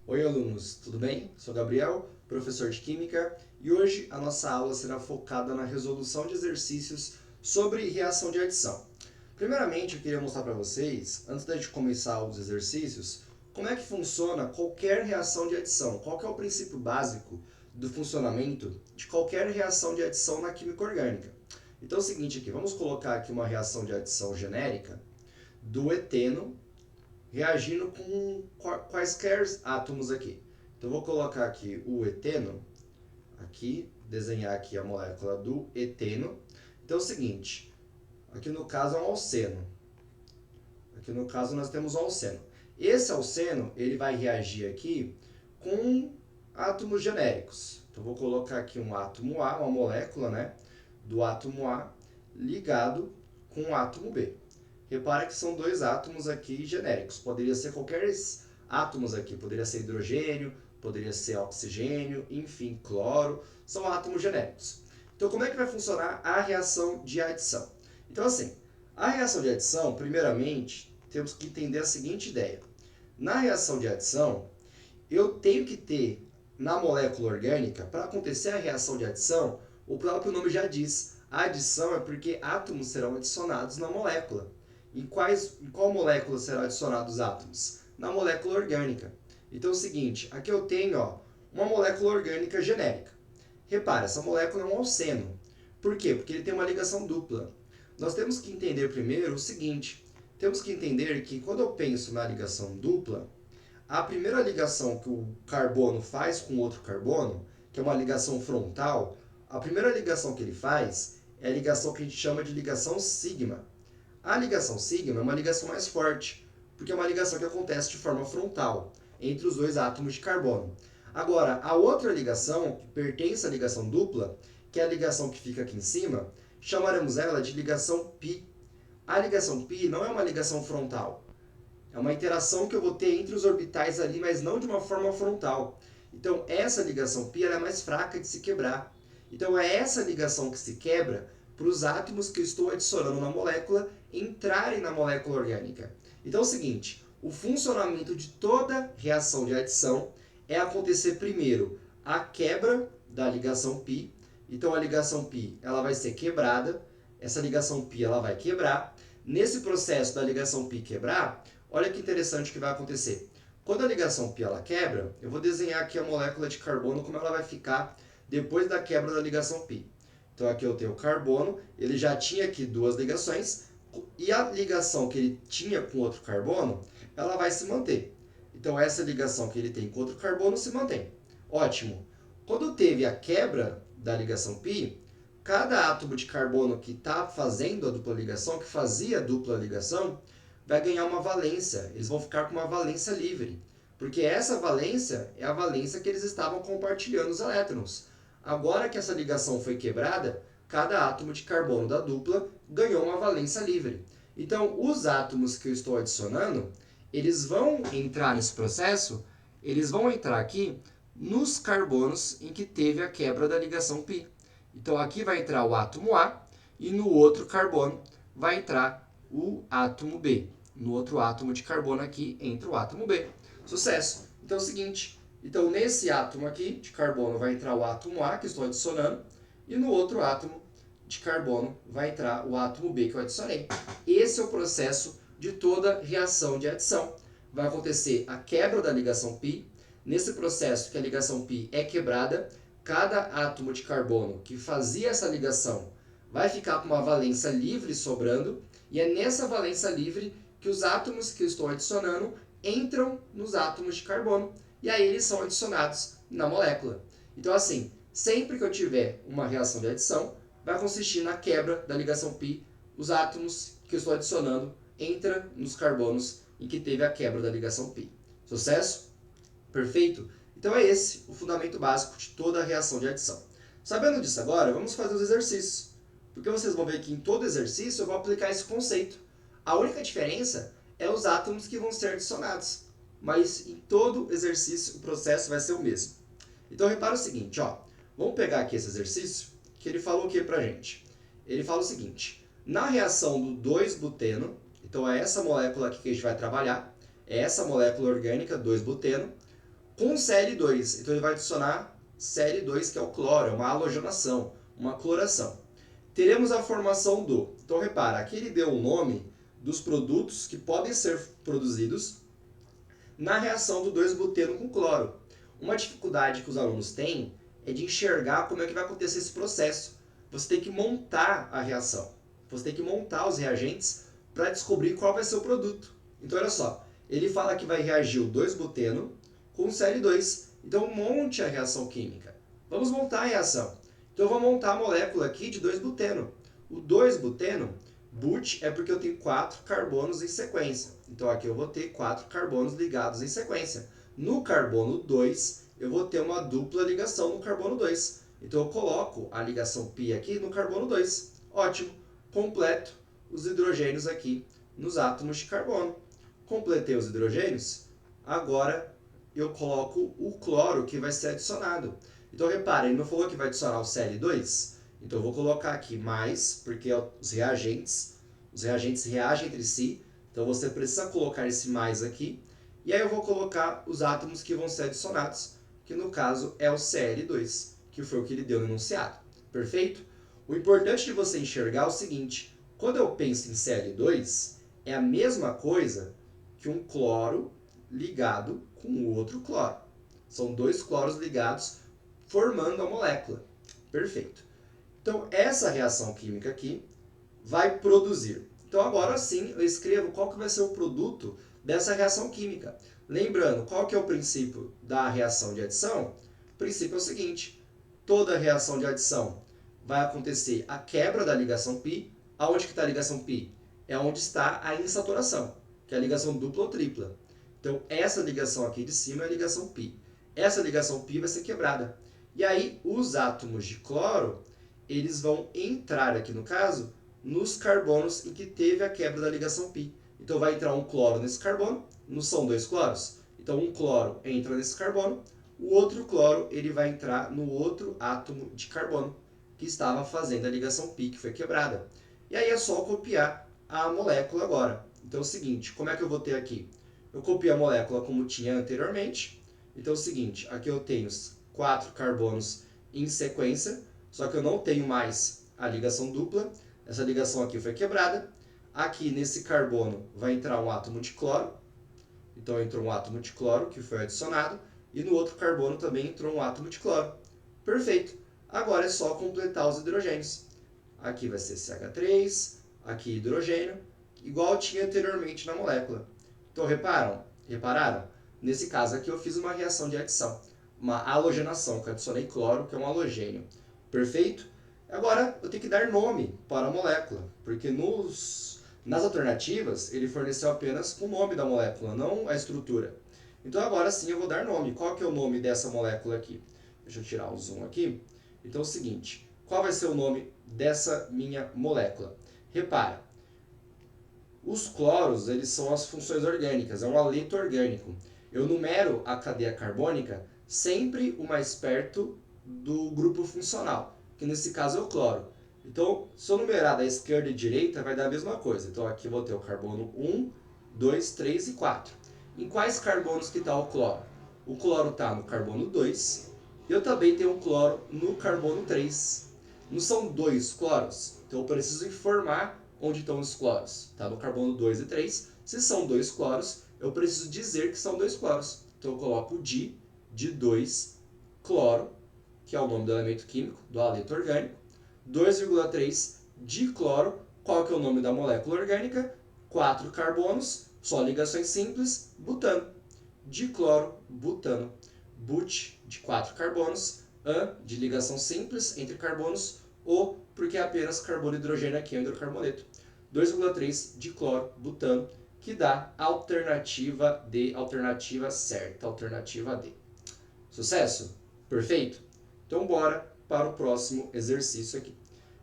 Oi, alunos, tudo bem? Sou Gabriel, professor de Química, e hoje a nossa aula será focada na resolução de exercícios sobre reação de adição. Primeiramente, eu queria mostrar para vocês, antes da gente começar os exercícios, como é que funciona qualquer reação de adição, qual que é o princípio básico do funcionamento de qualquer reação de adição na química orgânica. Então é o seguinte aqui, vamos colocar aqui uma reação de adição genérica do eteno reagindo com quaisquer átomos aqui. Então vou colocar aqui o eteno, aqui, desenhar aqui a molécula do eteno. Então é o seguinte, aqui no caso é um alceno. Aqui no caso nós temos o alceno. Esse alceno, ele vai reagir aqui com átomos genéricos. Então vou colocar aqui um átomo A, uma molécula, né, do átomo A ligado com o átomo B. Repara que são dois átomos aqui genéricos. Poderia ser qualquer átomos aqui. Poderia ser hidrogênio, poderia ser oxigênio, enfim, cloro. São átomos genéricos. Então, como é que vai funcionar a reação de adição? Então, assim, a reação de adição, primeiramente, temos que entender a seguinte ideia. Na reação de adição, eu tenho que ter na molécula orgânica, para acontecer a reação de adição, o próprio nome já diz. A adição é porque átomos serão adicionados na molécula. Em qual molécula serão adicionados átomos? Na molécula orgânica. Então é o seguinte, aqui eu tenho uma molécula orgânica genérica. Repara, essa molécula é um alceno. Por quê? Porque ele tem uma ligação dupla. Nós temos que entender primeiro o seguinte, temos que entender que quando eu penso na ligação dupla, a primeira ligação que o carbono faz com outro carbono, que é uma ligação frontal, a primeira ligação que ele faz é a ligação que a gente chama de ligação sigma. A ligação sigma é uma ligação mais forte, porque é uma ligação que acontece de forma frontal entre os dois átomos de carbono. Agora, a outra ligação, que pertence à ligação dupla, que é a ligação que fica aqui em cima, chamaremos ela de ligação π. A ligação π não é uma ligação frontal, é uma interação que eu vou ter entre os orbitais ali, mas não de uma forma frontal. Então, essa ligação π é mais fraca de se quebrar. Então, é essa ligação que se quebra para os átomos que eu estou adicionando na molécula entrarem na molécula orgânica. Então, é o seguinte, o funcionamento de toda reação de adição é acontecer primeiro a quebra da ligação π. Então, a ligação π ela vai ser quebrada, essa ligação π ela vai quebrar. Nesse processo da ligação π quebrar, olha que interessante o que vai acontecer. Quando a ligação π ela quebra, eu vou desenhar aqui a molécula de carbono, como ela vai ficar depois da quebra da ligação π. Então aqui eu tenho o carbono, ele já tinha aqui duas ligações, e a ligação que ele tinha com outro carbono, ela vai se manter. Então essa ligação que ele tem com outro carbono se mantém. Ótimo. Quando teve a quebra da ligação π, cada átomo de carbono que está fazendo a dupla ligação, que fazia a dupla ligação, vai ganhar uma valência. Eles vão ficar com uma valência livre. Porque essa valência é a valência que eles estavam compartilhando os elétrons. Agora que essa ligação foi quebrada, cada átomo de carbono da dupla ganhou uma valência livre. Então, os átomos que eu estou adicionando, eles vão entrar nesse processo, eles vão entrar aqui nos carbonos em que teve a quebra da ligação π. Então, aqui vai entrar o átomo A e no outro carbono vai entrar o átomo B. No outro átomo de carbono aqui entra o átomo B. Sucesso! Então é o seguinte, então nesse átomo aqui de carbono vai entrar o átomo A que estou adicionando e no outro átomo de carbono vai entrar o átomo B que eu adicionei. Esse é o processo de toda reação de adição. Vai acontecer a quebra da ligação π. Nesse processo que a ligação π é quebrada, cada átomo de carbono que fazia essa ligação vai ficar com uma valência livre sobrando, e é nessa valência livre que os átomos que eu estou adicionando entram nos átomos de carbono, e aí eles são adicionados na molécula. Então assim, sempre que eu tiver uma reação de adição, vai consistir na quebra da ligação π, os átomos que eu estou adicionando entram nos carbonos em que teve a quebra da ligação π. Sucesso? Perfeito? Então é esse o fundamento básico de toda a reação de adição. Sabendo disso agora, vamos fazer os exercícios. Porque vocês vão ver que em todo exercício eu vou aplicar esse conceito. A única diferença é os átomos que vão ser adicionados. Mas em todo exercício o processo vai ser o mesmo. Então repara o seguinte, vamos pegar aqui esse exercício, que ele falou o que pra gente? Ele fala o seguinte, na reação do 2-buteno, então é essa molécula aqui que a gente vai trabalhar, é essa molécula orgânica, 2-buteno, com Cl2. Então ele vai adicionar Cl2, que é o cloro, é uma halogenação, uma cloração. Teremos a formação do... Então repara, aqui ele deu o nome dos produtos que podem ser produzidos na reação do 2-buteno com cloro. Uma dificuldade que os alunos têm é de enxergar como é que vai acontecer esse processo. Você tem que montar a reação. Você tem que montar os reagentes para descobrir qual vai ser o produto. Então olha só, ele fala que vai reagir o 2-buteno com Cl2. Então monte a reação química. Vamos montar a reação. Então eu vou montar a molécula aqui de 2-buteno. O 2-buteno, but é porque eu tenho 4 carbonos em sequência. Então aqui eu vou ter 4 carbonos ligados em sequência. No carbono 2, eu vou ter uma dupla ligação no carbono 2. Então eu coloco a ligação π aqui no carbono 2. Ótimo, completo os hidrogênios aqui nos átomos de carbono. Completei os hidrogênios, agora eu coloco o cloro que vai ser adicionado. Então repara, ele não falou que vai adicionar o Cl2? Então eu vou colocar aqui mais, porque os reagentes reagem entre si, então você precisa colocar esse mais aqui. E aí eu vou colocar os átomos que vão ser adicionados, que no caso é o Cl2, que foi o que ele deu no enunciado. Perfeito? O importante de você enxergar é o seguinte, quando eu penso em Cl2, é a mesma coisa que um cloro ligado com o outro cloro. São 2 cloros ligados formando a molécula. Perfeito. Então, essa reação química aqui vai produzir. Então, agora sim, eu escrevo qual que vai ser o produto dessa reação química. Lembrando, qual que é o princípio da reação de adição? O princípio é o seguinte, toda reação de adição vai acontecer a quebra da ligação π. Aonde que está a ligação π? É onde está a insaturação, que é a ligação dupla ou tripla. Então, essa ligação aqui de cima é a ligação π. Essa ligação π vai ser quebrada. E aí, os átomos de cloro, eles vão entrar aqui, no caso, nos carbonos em que teve a quebra da ligação π. Então, vai entrar um cloro nesse carbono, não são 2 cloros? Então, um cloro entra nesse carbono, o outro cloro ele vai entrar no outro átomo de carbono, que estava fazendo a ligação π, que foi quebrada. E aí é só copiar a molécula agora. Então é o seguinte, como é que eu vou ter aqui? Eu copio a molécula como tinha anteriormente. Então é o seguinte, aqui eu tenho 4 carbonos em sequência, só que eu não tenho mais a ligação dupla. Essa ligação aqui foi quebrada. Aqui nesse carbono vai entrar um átomo de cloro. Então entrou um átomo de cloro que foi adicionado. E no outro carbono também entrou um átomo de cloro. Perfeito. Agora é só completar os hidrogênios. Aqui vai ser CH3, aqui hidrogênio, igual tinha anteriormente na molécula. Então repararam? Nesse caso aqui eu fiz uma reação de adição, uma halogenação, que eu adicionei cloro, que é um halogênio. Perfeito? Agora eu tenho que dar nome para a molécula, porque nas alternativas ele forneceu apenas o nome da molécula, não a estrutura. Então agora sim eu vou dar nome. Qual que é o nome dessa molécula aqui? Deixa eu tirar o zoom aqui. Então é o seguinte, qual vai ser o nome dessa minha molécula? Repara, os cloros eles são as funções orgânicas, é um haleto orgânico. Eu numero a cadeia carbônica sempre o mais perto do grupo funcional, que nesse caso é o cloro. Então, se eu numerar da esquerda e direita, vai dar a mesma coisa. Então aqui eu vou ter o carbono 1, 2, 3 e 4. Em quais carbonos que está o cloro? O cloro está no carbono 2, eu também tenho um cloro no carbono 3. Não são 2 cloros? Então eu preciso informar onde estão os cloros. Está no carbono 2 e 3. Se são 2 cloros, eu preciso dizer que são 2 cloros. Então eu coloco de 2 cloro, que é o nome do elemento químico, do haleto orgânico. 2,3 dicloro, qual que é o nome da molécula orgânica? 4 carbonos, só ligações simples, butano. Dicloro, butano. But, de 4 carbonos, an, de ligação simples entre carbonos, O, porque é apenas carbono e hidrogênio aqui é um hidrocarboneto. 2,3 dicloro, butano, que dá alternativa D, alternativa certa, alternativa D. Sucesso? Perfeito? Então bora para o próximo exercício aqui.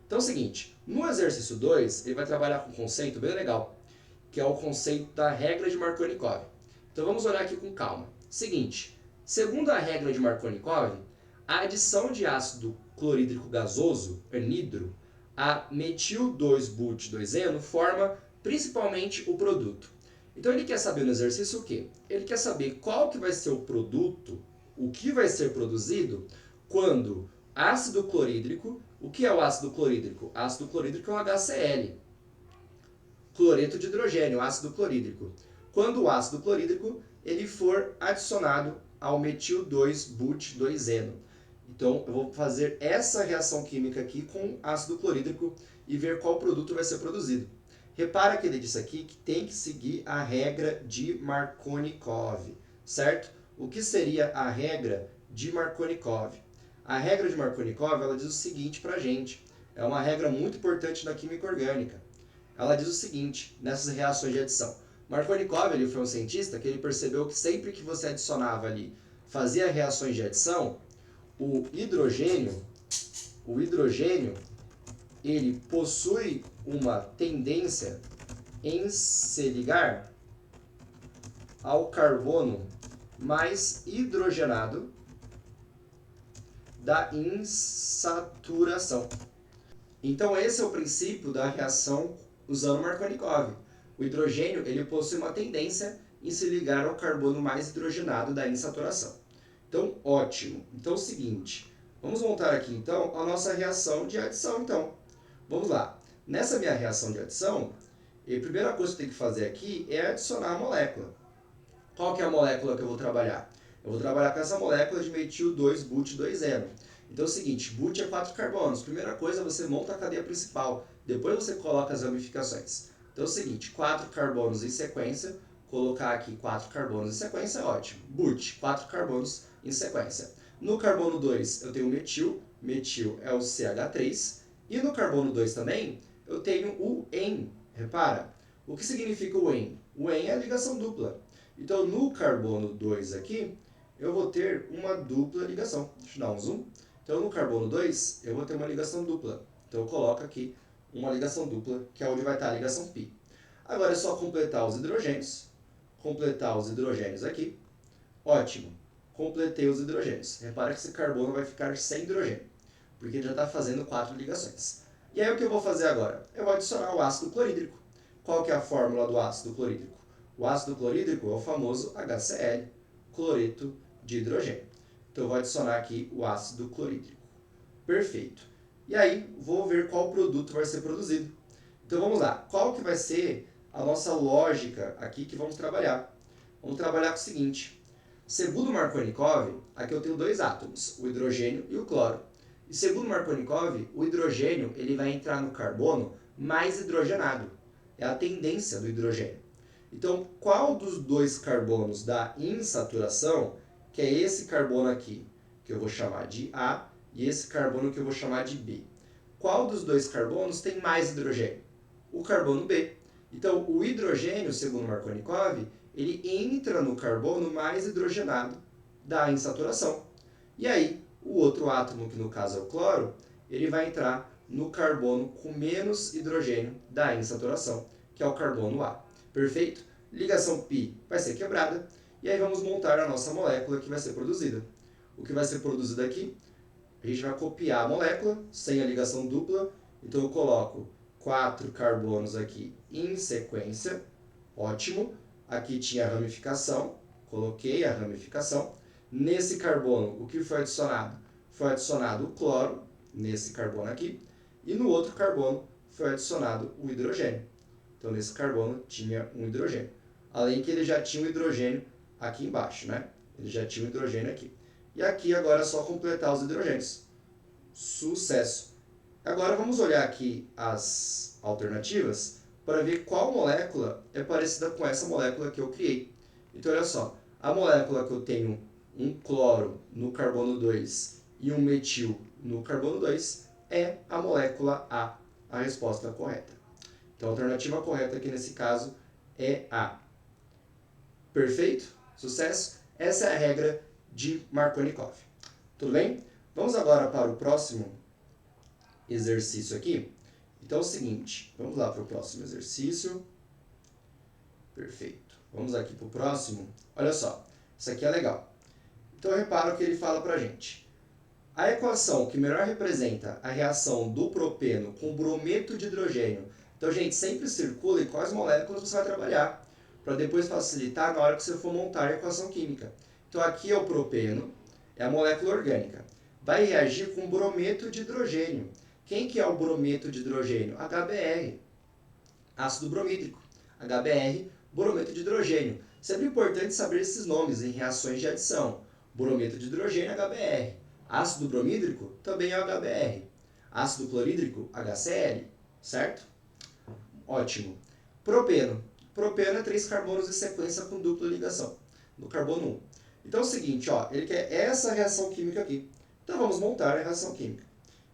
Então é o seguinte, no exercício 2, ele vai trabalhar com um conceito bem legal, que é o conceito da regra de Markovnikov. Então vamos olhar aqui com calma. Seguinte, segundo a regra de Markovnikov, a adição de ácido clorídrico gasoso, anidro, a metil 2-but-2-eno forma principalmente o produto. Então ele quer saber no exercício o quê? Ele quer saber qual que vai ser o produto, o que vai ser produzido quando ácido clorídrico, o que é o ácido clorídrico? Ácido clorídrico é o HCl, cloreto de hidrogênio, ácido clorídrico. Quando o ácido clorídrico ele for adicionado ao metil 2-but-2-eno. Então eu vou fazer essa reação química aqui com ácido clorídrico e ver qual produto vai ser produzido. Repara que ele disse aqui que tem que seguir a regra de Markovnikov, certo? O que seria a regra de Markovnikov? A regra de Markovnikov, ela diz o seguinte pra gente, é uma regra muito importante na química orgânica. Ela diz o seguinte, nessas reações de adição. Markovnikov, ele foi um cientista que ele percebeu que sempre que você adicionava ali, fazia reações de adição, o hidrogênio, ele possui uma tendência em se ligar ao carbono mais hidrogenado da insaturação. Então esse é o princípio da reação usando Markovnikov. O hidrogênio ele possui uma tendência em se ligar ao carbono mais hidrogenado da insaturação. Então, ótimo. Então é o seguinte, vamos montar aqui então a nossa reação de adição então. Vamos lá. Nessa minha reação de adição, a primeira coisa que eu tenho que fazer aqui é adicionar a molécula. Qual que é a molécula que eu vou trabalhar? Eu vou trabalhar com essa molécula de metil 2-but-2-eno. Então é o seguinte, but é 4 carbonos. Primeira coisa, você monta a cadeia principal. Depois você coloca as ramificações. Então é o seguinte, 4 carbonos em sequência. Colocar aqui 4 carbonos em sequência é ótimo. But, 4 carbonos em sequência. No carbono 2 eu tenho metil. Metil é o CH3. E no carbono 2 também eu tenho o EN. Repara, o que significa o EN? O EN é a ligação dupla. Então no carbono 2 aqui, eu vou ter uma dupla ligação. Deixa eu dar um zoom. Então no carbono 2, eu vou ter uma ligação dupla. Então eu coloco aqui uma ligação dupla, que é onde vai estar a ligação π. Agora é só completar os hidrogênios. Completar os hidrogênios aqui. Ótimo. Completei os hidrogênios. Repara que esse carbono vai ficar sem hidrogênio, porque ele já está fazendo 4 ligações. E aí o que eu vou fazer agora? Eu vou adicionar o ácido clorídrico. Qual que é a fórmula do ácido clorídrico? O ácido clorídrico é o famoso HCl, cloreto de hidrogênio. Então eu vou adicionar aqui o ácido clorídrico. Perfeito. E aí vou ver qual produto vai ser produzido. Então vamos lá. Qual que vai ser a nossa lógica aqui que vamos trabalhar? Vamos trabalhar com o seguinte. Segundo Markovnikov, aqui eu tenho dois átomos, o hidrogênio e o cloro. E segundo Markovnikov, o hidrogênio ele vai entrar no carbono mais hidrogenado. É a tendência do hidrogênio. Então, qual dos dois carbonos da insaturação, que é esse carbono aqui, que eu vou chamar de A, e esse carbono que eu vou chamar de B? Qual dos dois carbonos tem mais hidrogênio? O carbono B. Então, o hidrogênio, segundo Markovnikov, ele entra no carbono mais hidrogenado da insaturação. E aí, o outro átomo, que no caso é o cloro, ele vai entrar no carbono com menos hidrogênio da insaturação, que é o carbono A. Perfeito? Ligação π vai ser quebrada, e aí vamos montar a nossa molécula que vai ser produzida. O que vai ser produzido aqui? A gente vai copiar a molécula, sem a ligação dupla, então eu coloco 4 carbonos aqui em sequência, ótimo. Aqui tinha a ramificação, coloquei a ramificação. Nesse carbono, o que foi adicionado? Foi adicionado o cloro, nesse carbono aqui, e no outro carbono foi adicionado o hidrogênio. Então, nesse carbono tinha um hidrogênio. Além que ele já tinha um hidrogênio aqui embaixo, né? Ele já tinha um hidrogênio aqui. E aqui agora é só completar os hidrogênios. Sucesso! Agora vamos olhar aqui as alternativas para ver qual molécula é parecida com essa molécula que eu criei. Então, olha só. A molécula que eu tenho um cloro no carbono 2 e um metil no carbono 2 é a molécula A, a resposta correta. Então, a alternativa correta aqui nesse caso é A. Perfeito? Sucesso? Essa é a regra de Markovnikov. Tudo bem? Vamos agora para o próximo exercício aqui. Então é o seguinte, vamos lá para o próximo exercício. Perfeito. Vamos aqui para o próximo. Olha só, isso aqui é legal. Então repara o que ele fala para a gente. A equação que melhor representa a reação do propeno com brometo de hidrogênio. Então, gente, sempre circule quais moléculas você vai trabalhar, para depois facilitar na hora que você for montar a equação química. Então aqui é o propeno, é a molécula orgânica. Vai reagir com brometo de hidrogênio. Quem que é o brometo de hidrogênio? HBr, ácido bromídrico. HBr, brometo de hidrogênio. Sempre importante saber esses nomes em reações de adição. Brometo de hidrogênio, HBr. Ácido bromídrico, também é HBr. Ácido clorídrico, HCl, certo? Ótimo. Propeno. Propeno é 3 carbonos de sequência com dupla ligação, no carbono 1. Então é o seguinte, ó, ele quer essa reação química aqui. Então vamos montar a reação química.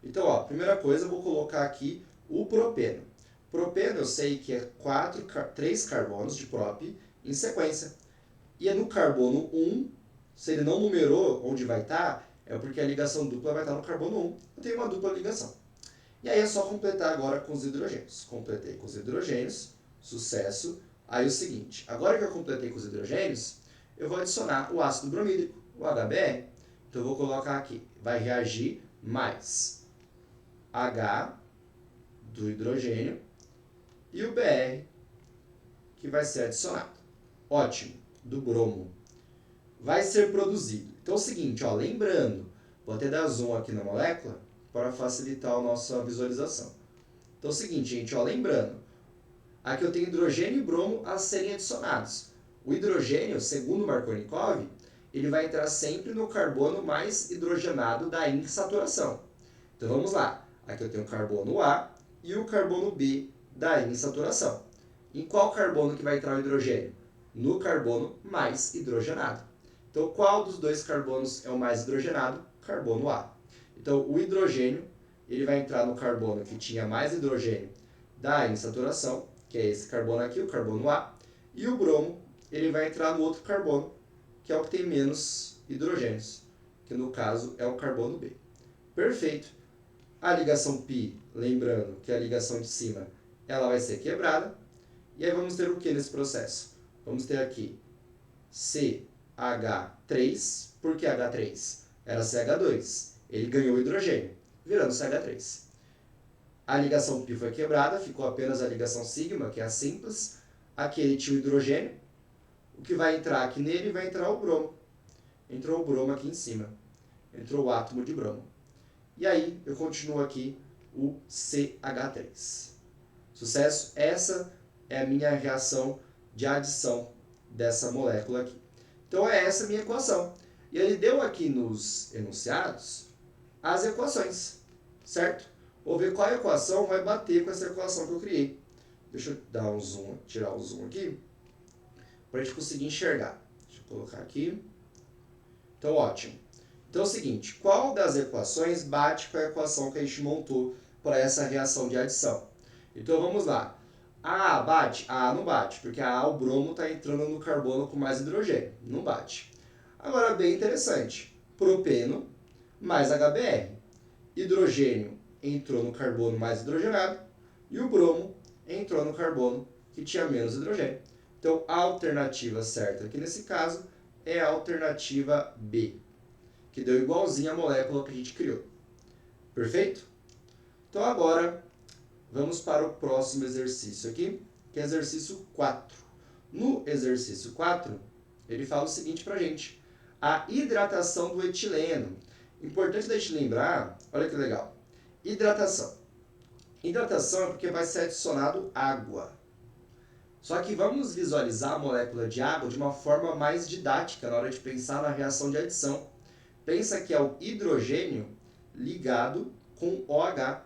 Então, ó, primeira coisa, eu vou colocar aqui o propeno. Propeno eu sei que é 3 carbonos de prop em sequência. E é no carbono 1, se ele não numerou onde vai estar, é porque a ligação dupla vai estar no carbono 1. Eu tenho uma dupla ligação. E aí é só completar agora com os hidrogênios. Completei com os hidrogênios, sucesso. Aí o seguinte, agora que eu completei com os hidrogênios, eu vou adicionar o ácido bromídrico, o HBr. Então eu vou colocar aqui, vai reagir mais H do hidrogênio e o Br que vai ser adicionado. Ótimo, do bromo. Vai ser produzido. Então é o seguinte, ó, lembrando, vou até dar zoom aqui na molécula para facilitar a nossa visualização. Então é o seguinte, gente, ó, lembrando, aqui eu tenho hidrogênio e bromo a serem adicionados. O hidrogênio, segundo Markovnikov, ele vai entrar sempre no carbono mais hidrogenado da insaturação. Então vamos lá. Aqui eu tenho o carbono A e o carbono B da insaturação. Em qual carbono que vai entrar o hidrogênio? No carbono mais hidrogenado. Então qual dos dois carbonos é o mais hidrogenado? Carbono A. Então o hidrogênio ele vai entrar no carbono que tinha mais hidrogênio da insaturação, que é esse carbono aqui, o carbono A, e o bromo ele vai entrar no outro carbono, que é o que tem menos hidrogênios, que no caso é o carbono B. Perfeito. A ligação π, lembrando que a ligação de cima, ela vai ser quebrada. E aí vamos ter o que nesse processo? Vamos ter aqui CH3, por que H3? Era CH2, ele ganhou hidrogênio, virando CH3. A ligação π foi quebrada, ficou apenas a ligação sigma, que é a simples. Aqui ele tinha o hidrogênio. O que vai entrar aqui nele vai entrar o bromo. Entrou o bromo aqui em cima. Entrou o átomo de bromo. E aí eu continuo aqui o CH3. Sucesso? Essa é a minha reação de adição dessa molécula aqui. Então é essa a minha equação. E ele deu aqui nos enunciados as equações, certo? Vou ver qual equação vai bater com essa equação que eu criei. Deixa eu dar um zoom, tirar o zoom aqui, para a gente conseguir enxergar. Deixa eu colocar aqui. Então, ótimo. Então é o seguinte, qual das equações bate com a equação que a gente montou para essa reação de adição? Então vamos lá. A bate? A não bate, porque o bromo está entrando no carbono com mais hidrogênio. Não bate. Agora, bem interessante. Propeno mais HBr. Hidrogênio entrou no carbono mais hidrogenado e o bromo entrou no carbono que tinha menos hidrogênio. Então, a alternativa certa aqui nesse caso é a alternativa B, que deu igualzinho à molécula que a gente criou. Perfeito? Então agora vamos para o próximo exercício aqui, que é exercício 4. No exercício 4, ele fala o seguinte pra gente: a hidratação do etileno. Importante da gente lembrar, olha que legal, hidratação. Hidratação é porque vai ser adicionado água. Só que vamos visualizar a molécula de água de uma forma mais didática na hora de pensar na reação de adição. Pensa que é o hidrogênio ligado com OH.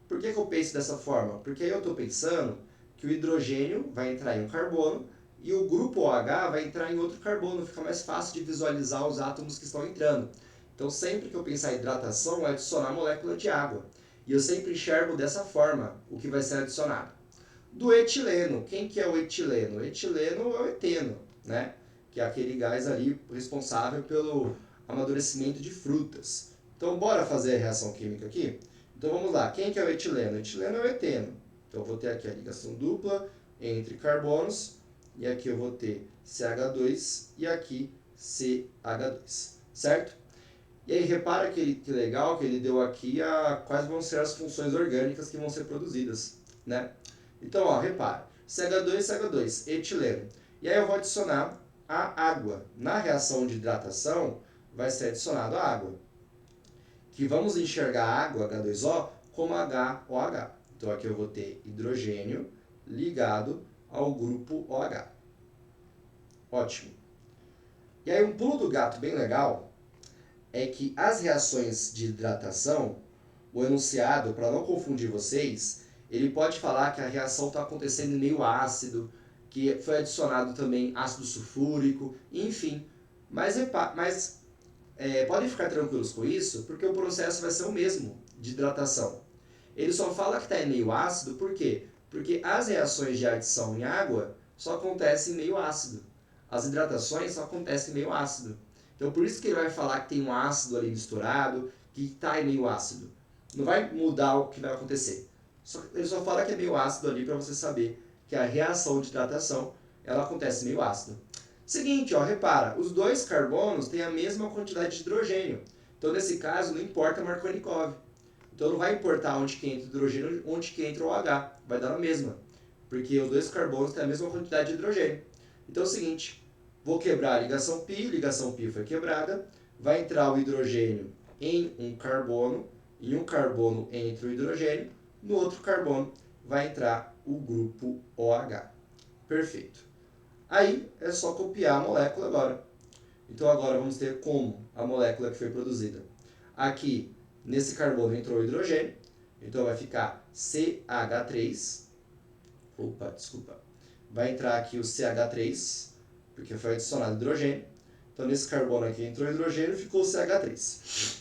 Por que eu penso dessa forma? Porque aí eu estou pensando que o hidrogênio vai entrar em um carbono e o grupo OH vai entrar em outro carbono. Fica mais fácil de visualizar os átomos que estão entrando. Então, sempre que eu pensar em hidratação, é adicionar a molécula de água. E eu sempre enxergo dessa forma o que vai ser adicionado. Do etileno. Quem que é o etileno? O etileno é o eteno, né? Que é aquele gás ali responsável pelo amadurecimento de frutas. Então, bora fazer a reação química aqui? Então, vamos lá. Quem que é o etileno? O etileno é o eteno. Então, eu vou ter aqui a ligação dupla entre carbonos. E aqui eu vou ter CH2 e aqui CH2. Certo? E aí, repara que legal que ele deu aqui quais vão ser as funções orgânicas que vão ser produzidas, né? Então, ó, repara. CH2, CH2, etileno. E aí eu vou adicionar a água. Na reação de hidratação, vai ser adicionado a água. Que vamos enxergar a água, H2O, como HOH. Então aqui eu vou ter hidrogênio ligado ao grupo OH. Ótimo. E aí um pulo do gato bem legal é que as reações de hidratação, o enunciado, para não confundir vocês, ele pode falar que a reação está acontecendo em meio ácido, que foi adicionado também ácido sulfúrico, enfim. Mas podem ficar tranquilos com isso, porque o processo vai ser o mesmo de hidratação. Ele só fala que está em meio ácido, por quê? Porque as reações de adição em água só acontecem em meio ácido. As hidratações só acontecem em meio ácido. Então por isso que ele vai falar que tem um ácido ali misturado, que está em meio ácido. Não vai mudar o que vai acontecer. Ele só fala que é meio ácido ali para você saber que a reação de hidratação ela acontece meio ácido. Seguinte, ó, repara, os dois carbonos têm a mesma quantidade de hidrogênio. Então nesse caso não importa Markovnikov. Então não vai importar onde que entra o hidrogênio, onde que entra o OH, vai dar na mesma, porque os dois carbonos têm a mesma quantidade de hidrogênio. Então é o seguinte, vou quebrar a ligação π foi quebrada, vai entrar o hidrogênio em um carbono entra o hidrogênio, no outro carbono vai entrar o grupo OH. Perfeito. Aí é só copiar a molécula agora. Então agora vamos ter como a molécula que foi produzida. Aqui, nesse carbono entrou o hidrogênio, então vai ficar CH3. Opa, desculpa. Vai entrar aqui o CH3, porque foi adicionado hidrogênio. Então nesse carbono aqui entrou hidrogênio, ficou o CH3.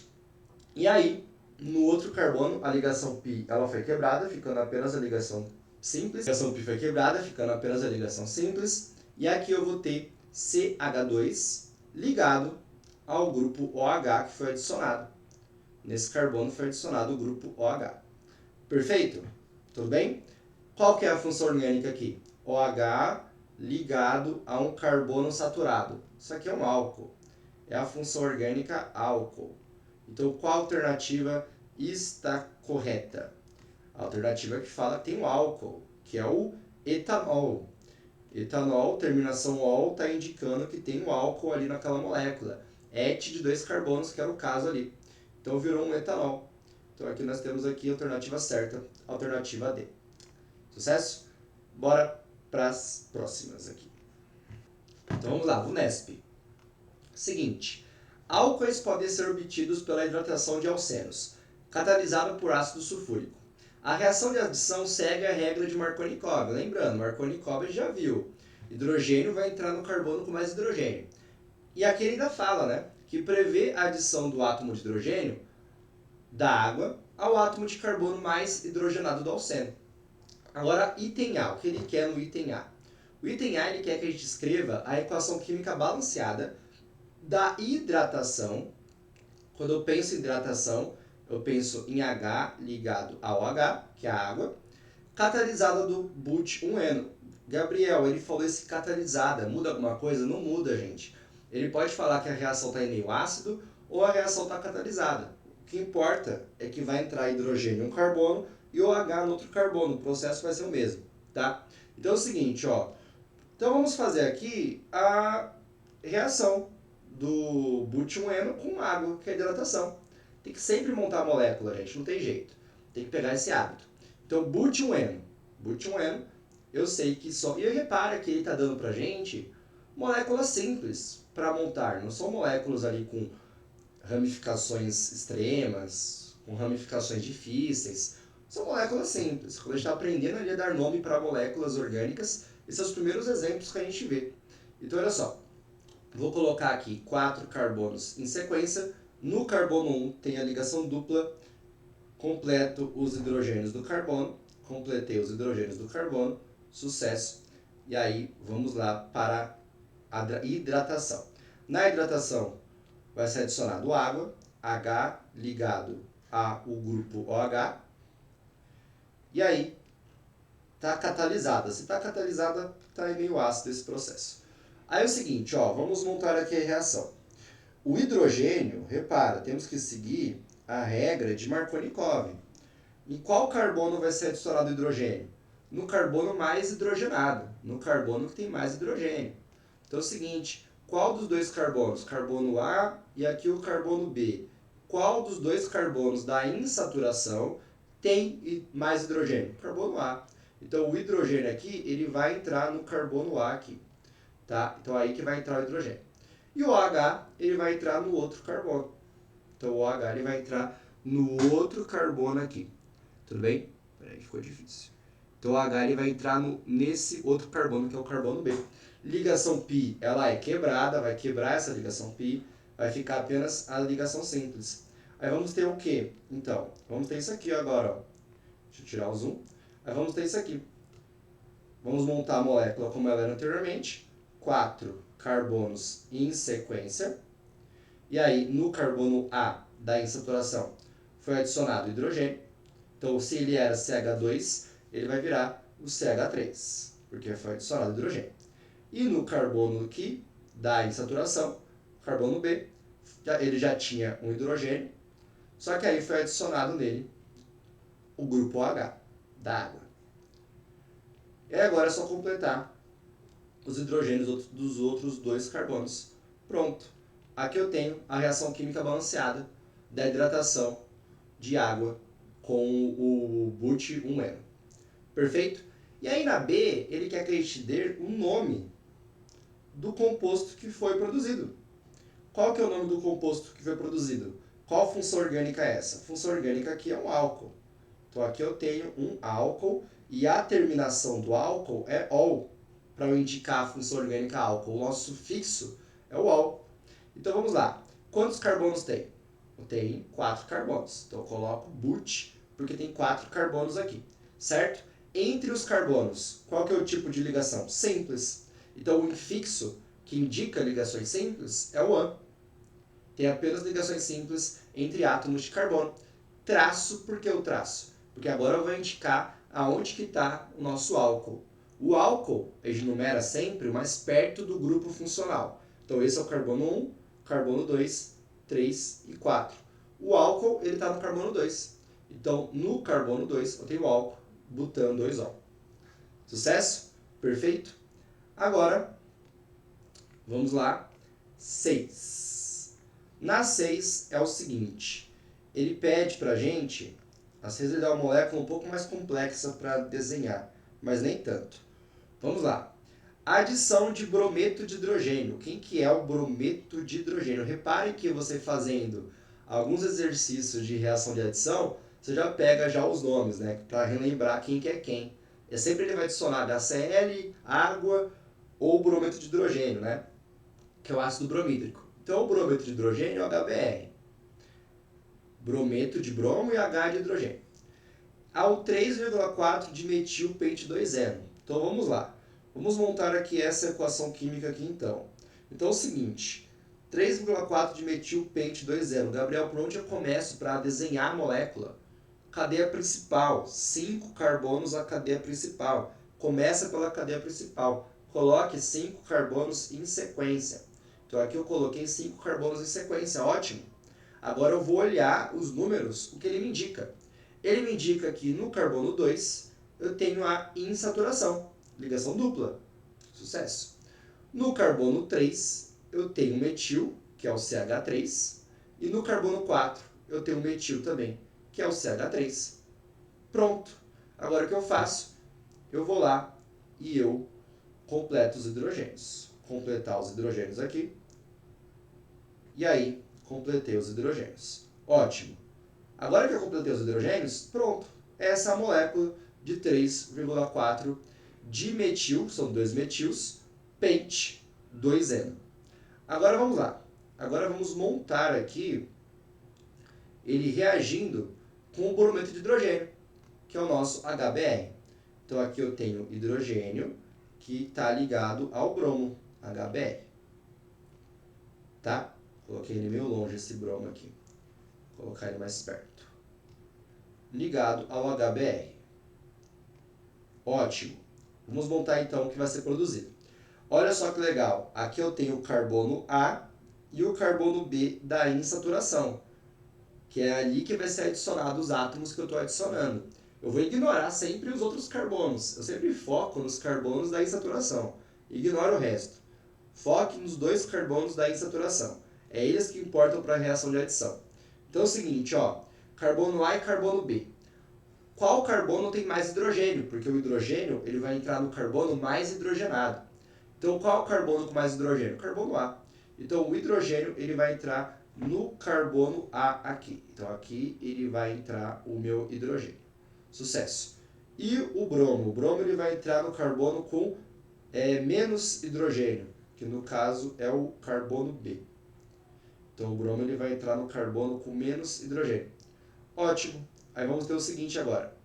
E aí, no outro carbono, a ligação π ela foi quebrada, ficando apenas a ligação simples. A ligação π foi quebrada, ficando apenas a ligação simples. E aqui eu vou ter CH2 ligado ao grupo OH que foi adicionado. Nesse carbono foi adicionado o grupo OH. Perfeito? Tudo bem? Qual que é a função orgânica aqui? OH ligado a um carbono saturado. Isso aqui é um álcool. É a função orgânica álcool. Então, qual alternativa está correta? A alternativa que fala que tem um álcool, que é o etanol. Etanol, terminação ol, está indicando que tem um álcool ali naquela molécula. Et de 2 carbonos, que era o caso ali. Então virou um etanol. Então aqui nós temos aqui a alternativa certa, alternativa D. Sucesso? Bora para as próximas aqui. Então vamos lá, VUNESP. Seguinte, álcoois podem ser obtidos pela hidratação de alcenos, catalisado por ácido sulfúrico. A reação de adição segue a regra de Markovnikov. Lembrando, Markovnikov a gente já viu. Hidrogênio vai entrar no carbono com mais hidrogênio. E aqui ele ainda fala, né, que prevê a adição do átomo de hidrogênio da água ao átomo de carbono mais hidrogenado do alceno. Agora, item A, o que ele quer no item A? O item A ele quer que a gente escreva a equação química balanceada da hidratação. Quando eu penso em hidratação, eu penso em H ligado ao H, que é a água, catalisada do but-1-eno. Gabriel, ele falou esse catalisada, muda alguma coisa? Não muda, gente. Ele pode falar que a reação está em meio ácido ou a reação está catalisada. O que importa é que vai entrar hidrogênio em um carbono e OH no outro carbono. O processo vai ser o mesmo, tá? Então é o seguinte, ó. Então vamos fazer aqui a reação do but-1-eno com água, que é a hidratação. Tem que sempre montar a molécula, gente, não tem jeito. Tem que pegar esse hábito. Então, but-1-eno, eu sei que só... E repara que ele está dando pra gente moléculas simples para montar. Não são moléculas ali com ramificações extremas, com ramificações difíceis. São moléculas simples. Quando a gente está aprendendo ali a dar nome para moléculas orgânicas, esses são os primeiros exemplos que a gente vê. Então, olha só. Vou colocar aqui 4 carbonos em sequência. No carbono 1 tem a ligação dupla. Completo os hidrogênios do carbono. Completei os hidrogênios do carbono. Sucesso. E aí, vamos lá para a hidratação. Na hidratação, vai ser adicionado água. H ligado ao grupo OH. E aí, está catalisada. Se está catalisada, está em meio ácido esse processo. Aí é o seguinte, ó, vamos montar aqui a reação. O hidrogênio, repara, temos que seguir a regra de Markovnikov. Em qual carbono vai ser adicionado hidrogênio? no carbono mais hidrogenado, no carbono que tem mais hidrogênio. Então é o seguinte, qual dos dois carbonos, carbono A e aqui o carbono B, qual dos dois carbonos da insaturação tem mais hidrogênio? Carbono A. Então o hidrogênio aqui, ele vai entrar no carbono A aqui, tá? Então aí que vai entrar o hidrogênio. E o OH, ele vai entrar no outro carbono. Então o OH, ele vai entrar no outro carbono aqui. Tudo bem? Peraí, ficou difícil. Então o H, ele vai entrar nesse outro carbono, que é o carbono B. Ligação π, ela é quebrada, vai quebrar essa ligação π, vai ficar apenas a ligação simples. Aí vamos ter o quê? Então, vamos ter isso aqui agora, ó. Deixa eu tirar o zoom. Aí vamos ter isso aqui. Vamos montar a molécula como ela era anteriormente. 4 carbonos em sequência. E aí, no carbono A da insaturação, foi adicionado hidrogênio. Então, se ele era CH2, ele vai virar o CH3, porque foi adicionado hidrogênio. E no carbono aqui, da insaturação, carbono B, ele já tinha um hidrogênio, só que aí foi adicionado nele o grupo OH, da água. E agora é só completar os hidrogênios dos outros dois carbonos. Pronto. Aqui eu tenho a reação química balanceada da hidratação de água com o but-1N. Perfeito? E aí na B, ele quer que a gente dê o nome do composto que foi produzido. Qual que é o nome do composto que foi produzido? Qual função orgânica é essa? A função orgânica aqui é um álcool. Então aqui eu tenho um álcool e a terminação do álcool é -ol, para eu indicar a função orgânica álcool. O nosso sufixo é o -ol. Então vamos lá. Quantos carbonos tem? Tem 4 carbonos. Então eu coloco but, porque tem 4 carbonos aqui. Certo? Entre os carbonos, qual que é o tipo de ligação? Simples. Então o infixo, que indica ligações simples, é o AN. Tem apenas ligações simples entre átomos de carbono. Traço, por que o traço? Porque agora eu vou indicar aonde que está o nosso álcool. O álcool, a gente numera sempre o mais perto do grupo funcional. Então esse é o carbono 1, carbono 2, 3 e 4. O álcool, ele está no carbono 2. Então, no carbono 2, eu tenho o álcool, butano 2-ol. Sucesso? Perfeito? Agora, vamos lá. 6. Na 6 é o seguinte. Ele pede pra gente, às vezes ele dá uma molécula um pouco mais complexa para desenhar, mas nem tanto. Vamos lá. Adição de brometo de hidrogênio. Quem que é o brometo de hidrogênio? Repare que você fazendo alguns exercícios de reação de adição, você já pega já os nomes, né? Para relembrar quem que é quem. É sempre ele vai adicionar HCl, água ou brometo de hidrogênio, né? Que é o ácido bromídrico. Então, o brometo de hidrogênio é o HBr. Brometo de bromo e H de hidrogênio. Ao 3,4 de metilpente 2N. Então, vamos lá. Vamos montar aqui essa equação química aqui, então. Então, é o seguinte. 3,4 de metilpente 2N. Gabriel, por onde eu começo para desenhar a molécula? Cadeia principal. 5 carbonos a cadeia principal. Começa pela cadeia principal. Coloque 5 carbonos em sequência. Então, aqui eu coloquei 5 carbonos em sequência. Ótimo. Agora eu vou olhar os números, o que ele me indica. Ele me indica que no carbono 2 eu tenho a insaturação, ligação dupla. Sucesso. No carbono 3 eu tenho metil, que é o CH3. E no carbono 4 eu tenho metil também, que é o CH3. Pronto. Agora o que eu faço? Eu vou lá e eu completo os hidrogênios. Completar os hidrogênios aqui. E aí, completei os hidrogênios. Ótimo. Agora que eu completei os hidrogênios, pronto. Essa é a molécula de 3,4 dimetil, são 2 metils, pente 2N. Agora vamos lá. Agora vamos montar aqui ele reagindo com o brometo de hidrogênio, que é o nosso HBr. Então aqui eu tenho hidrogênio que está ligado ao bromo, HBr. Tá? Coloquei ele meio longe, esse bromo aqui. Vou colocar ele mais perto. Ligado ao HBr. Ótimo. Vamos montar então o que vai ser produzido. Olha só que legal. Aqui eu tenho o carbono A e o carbono B da insaturação, que é ali que vai ser adicionado os átomos que eu estou adicionando. eu vou ignorar sempre os outros carbonos. Eu sempre foco nos carbonos da insaturação. Ignora o resto. Foque nos 2 carbonos da insaturação. É eles que importam para a reação de adição. Então é o seguinte, ó, carbono A e carbono B. Qual carbono tem mais hidrogênio? Porque o hidrogênio ele vai entrar no carbono mais hidrogenado. Então qual carbono com mais hidrogênio? Carbono A. Então o hidrogênio ele vai entrar no carbono A aqui. Então aqui ele vai entrar o meu hidrogênio. Sucesso. E o bromo? O bromo ele vai entrar no carbono com menos hidrogênio, que no caso é o carbono B. Então o bromo ele vai entrar no carbono com menos hidrogênio. Ótimo. Aí vamos ter o seguinte agora.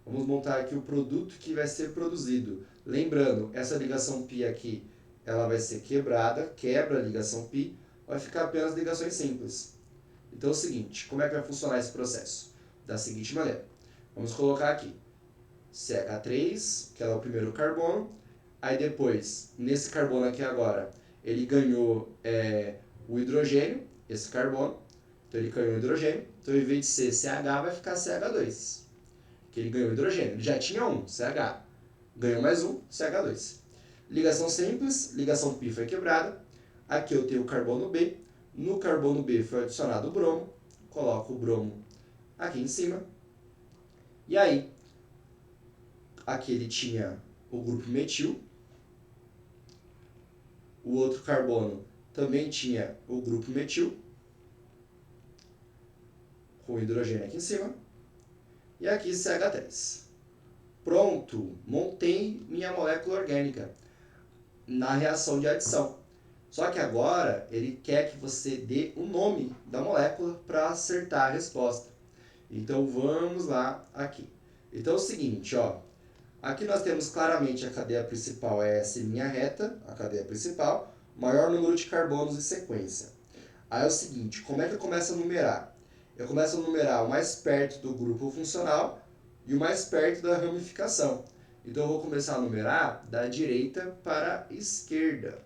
Vamos montar aqui o produto que vai ser produzido. Lembrando, essa ligação π aqui, ela vai ser quebrada, quebra a ligação π, vai ficar apenas ligações simples. Então é o seguinte, como é que vai funcionar esse processo? Da seguinte maneira. Vamos colocar aqui CH3, que é o primeiro carbono. Aí depois, nesse carbono aqui agora, ele ganhou o hidrogênio, esse carbono. Então ele ganhou o hidrogênio. Então em vez de ser CH, vai ficar CH2. Que ele ganhou hidrogênio. Ele já tinha um, CH. Ganhou mais um, CH2. Ligação simples, ligação π foi quebrada. Aqui eu tenho o carbono B. No carbono B foi adicionado o bromo. Coloco o bromo aqui em cima. E aí, aqui ele tinha o grupo metil. O outro carbono também tinha o grupo metil, com hidrogênio aqui em cima. E aqui CH3. Pronto, montei minha molécula orgânica na reação de adição. Só que agora ele quer que você dê o nome da molécula para acertar a resposta. Então vamos lá aqui. Então é o seguinte, ó. Aqui nós temos claramente a cadeia principal é essa em linha reta, a cadeia principal, maior número de carbonos em sequência. Aí é o seguinte, como é que eu começo a numerar? Eu começo a numerar o mais perto do grupo funcional e o mais perto da ramificação. Então eu vou começar a numerar da direita para a esquerda,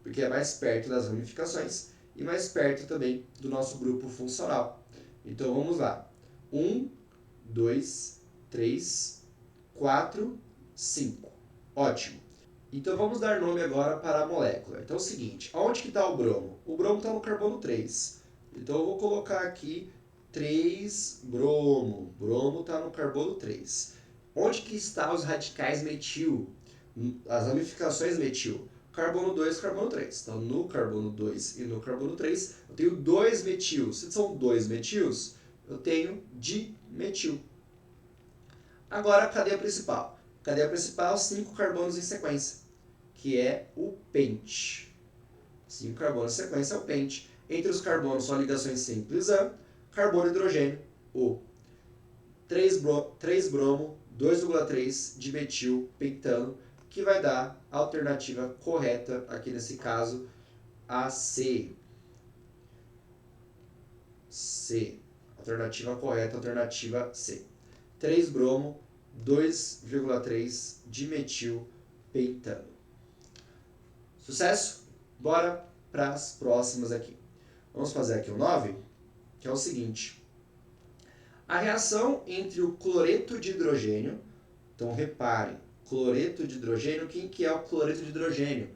porque é mais perto das ramificações e mais perto também do nosso grupo funcional. Então vamos lá. 1, 2, 3, 4, 5. Ótimo. Então vamos dar nome agora para a molécula. Então é o seguinte, onde que está o bromo? O bromo está no carbono 3. Então eu vou colocar aqui 3-bromo. Bromo está no carbono 3. Onde que estão os radicais metil? As ramificações metil? Carbono 2 e carbono 3. Então no carbono 2 e no carbono 3 eu tenho 2 metils. Se são 2 metils, eu tenho dimetil. Agora a cadeia principal. Cadeia principal, 5 carbonos em sequência, que é o pente. 5 carbonos em sequência é o pente. Entre os carbonos são ligações simples A, carbono e hidrogênio, O. 3 bromo, 2,3 dimetil pentano, que vai dar a alternativa correta, aqui nesse caso, a C. C. Alternativa correta, alternativa C. 3 bromo, 2,3 dimetil pentano. Sucesso? Bora para as próximas aqui. Vamos fazer aqui o 9, que é o seguinte. A reação entre o cloreto de hidrogênio, então repare, cloreto de hidrogênio, quem que é o cloreto de hidrogênio?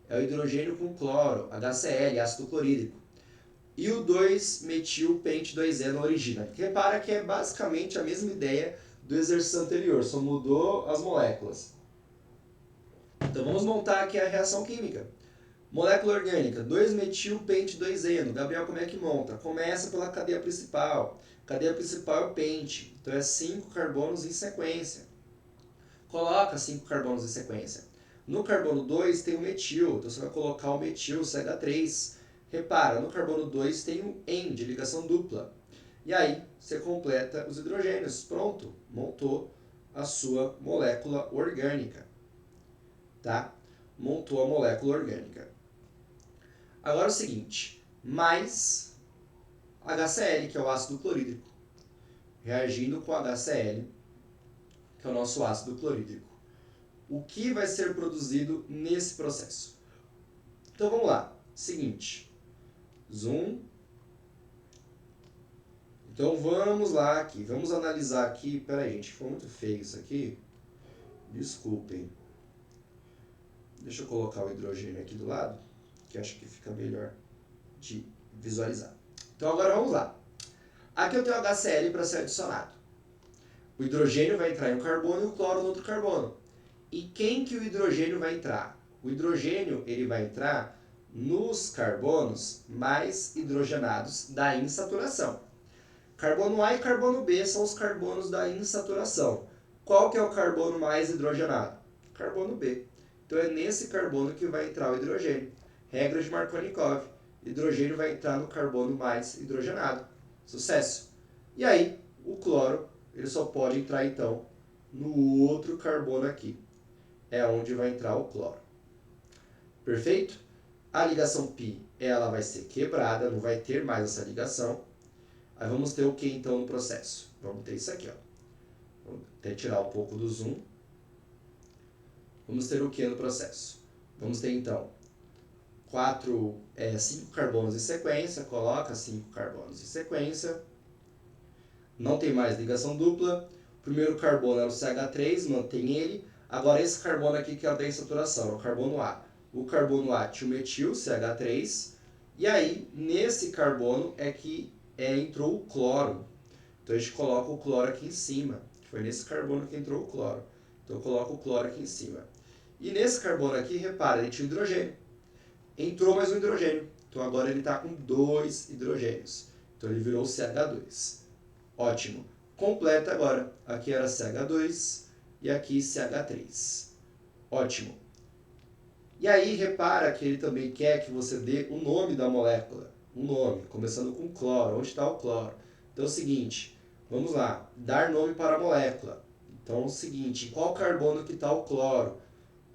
É o hidrogênio com cloro, HCl, ácido clorídrico. E o 2-metil-pente-2-eno origina. Repara que é basicamente a mesma ideia do exercício anterior, só mudou as moléculas. Então vamos montar aqui a reação química. Molécula orgânica, 2-metil-pente-2-eno. Gabriel, como é que monta? Começa pela cadeia principal. Cadeia principal é o pente, então é 5 carbonos em sequência. Coloca 5 carbonos em sequência. No carbono 2 tem o metil, então você vai colocar o metil, CH3. Repara, no carbono 2 tem o EN, de ligação dupla. E aí você completa os hidrogênios. Pronto, montou a sua molécula orgânica. Tá? Montou a molécula orgânica. Agora é o seguinte, mais HCl, que é o ácido clorídrico, reagindo com HCl, que é o nosso ácido clorídrico. O que vai ser produzido nesse processo? Então vamos lá. Seguinte, zoom, Então vamos lá aqui, vamos analisar aqui. Pera aí, gente, ficou muito feio isso aqui. Desculpem. Deixa eu colocar o hidrogênio aqui do lado, que acho que fica melhor de visualizar. Então agora vamos lá. Aqui eu tenho HCl para ser adicionado. O hidrogênio vai entrar em um carbono e o cloro no outro carbono. E quem que o hidrogênio vai entrar? O hidrogênio ele vai entrar nos carbonos mais hidrogenados da insaturação. Carbono A e carbono B são os carbonos da insaturação. Qual que é o carbono mais hidrogenado? Carbono B. Então é nesse carbono que vai entrar o hidrogênio. Regra de Markovnikov. Hidrogênio vai entrar no carbono mais hidrogenado. Sucesso! E aí, o cloro, ele só pode entrar então no outro carbono aqui. É onde vai entrar o cloro. Perfeito? A ligação π, ela vai ser quebrada, não vai ter mais essa ligação. Aí vamos ter o que então no processo? Vamos ter isso aqui, ó. Vou até tirar um pouco do zoom. Vamos ter o que no processo? Vamos ter então 5 carbonos em sequência, coloca 5 carbonos em sequência. Não tem mais ligação dupla. O primeiro carbono era o CH3, mantém ele. Agora esse carbono aqui que é a da insaturação, é o carbono A. O carbono A tinha o metil, CH3. E aí, nesse carbono é que entrou o cloro. Então a gente coloca o cloro aqui em cima. Foi nesse carbono que entrou o cloro. Então eu coloco o cloro aqui em cima. E nesse carbono aqui, repara, ele tinha hidrogênio. Entrou mais um hidrogênio. Então agora ele está com 2 hidrogênios. Então ele virou CH2. Ótimo. Completa agora. Aqui era CH2 e aqui CH3. Ótimo. E aí repara que ele também quer que você dê o nome da molécula. Um nome, começando com cloro. Onde está o cloro? Então é o seguinte, vamos lá. Dar nome para a molécula. Então é o seguinte, em qual carbono que está o cloro?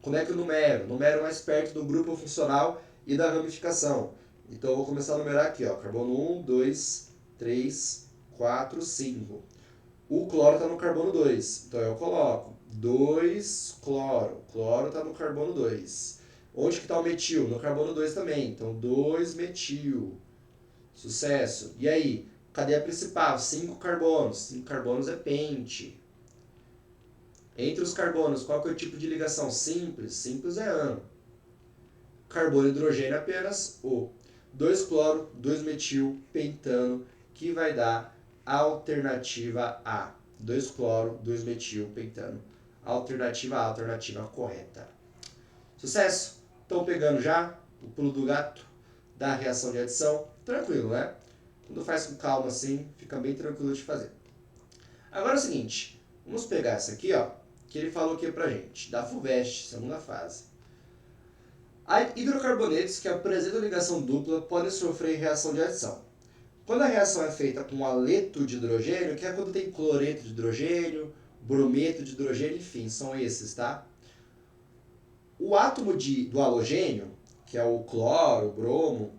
Como é que eu numero? Numero mais perto do grupo funcional e da ramificação. Então eu vou começar a numerar aqui, ó. Carbono 1, 2, 3, 4, 5. O cloro está no carbono 2. Então eu coloco 2 cloro. Cloro está no carbono 2. Onde que está o metil? No carbono 2 também. Então 2 metil. Sucesso. E aí? Cadeia principal, 5 carbonos. 5 carbonos é pente. Entre os carbonos, qual que é o tipo de ligação? Simples. Simples é ano. Carbono e hidrogênio apenas O. 2 cloro, 2 metil, pentano, que vai dar alternativa A. 2 cloro, 2 metil, pentano. Alternativa A, alternativa correta. Sucesso? Estão pegando já o pulo do gato da reação de adição? Tranquilo, né? Quando faz com calma assim, fica bem tranquilo de fazer. Agora é o seguinte, vamos pegar essa aqui, ó, que ele falou aqui pra gente, da FUVEST, segunda fase. Hidrocarbonetos que apresentam ligação dupla podem sofrer reação de adição. Quando a reação é feita com haleto de hidrogênio, que é quando tem cloreto de hidrogênio, brometo de hidrogênio, enfim, são esses, tá? O átomo do halogênio, que é o cloro, o bromo,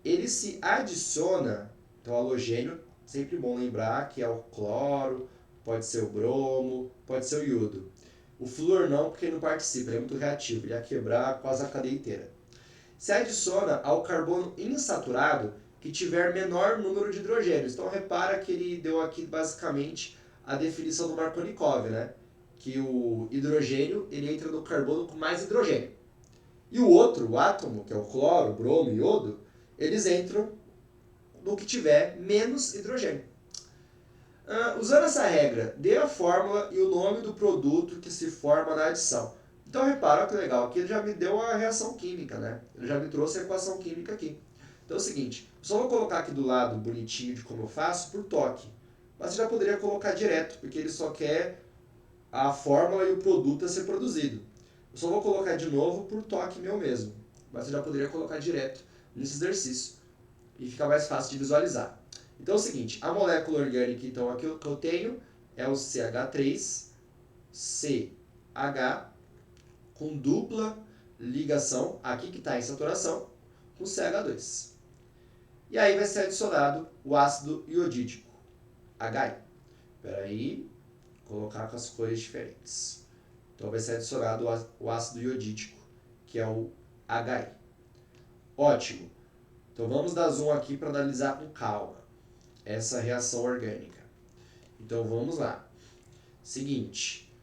ele se adiciona, então halogênio, sempre bom lembrar que é o cloro, pode ser o bromo, pode ser o iodo. O flúor não, porque ele não participa, ele é muito reativo, ele ia quebrar quase a cadeia inteira. Se adiciona ao carbono insaturado que tiver menor número de hidrogênios. Então repara que ele deu aqui basicamente a definição do Markovnikov, né? Que o hidrogênio ele entra no carbono com mais hidrogênio. E o outro, o átomo, que é o cloro, bromo e iodo, eles entram no que tiver menos hidrogênio. Usando essa regra, dê a fórmula e o nome do produto que se forma na adição. Então repara, olha que legal, aqui ele já me deu a reação química, né? Ele já me trouxe a equação química aqui. Então é o seguinte, só vou colocar aqui do lado bonitinho de como eu faço por toque. Mas você já poderia colocar direto, porque ele só quer a fórmula e o produto a ser produzido. Eu só vou colocar de novo por toque meu mesmo. Mas você já poderia colocar direto nesse exercício. E fica mais fácil de visualizar. Então é o seguinte, a molécula orgânica então, aqui que eu tenho é o CH3, CH, com dupla ligação, aqui que está em saturação, com CH2. E aí vai ser adicionado o ácido iodídico, HI. Espera aí, vou colocar com as cores diferentes. Então vai ser adicionado o ácido iodídico, que é o HI. Ótimo. Então vamos dar zoom aqui para analisar com calma. essa reação orgânica. Então vamos lá. Seguinte,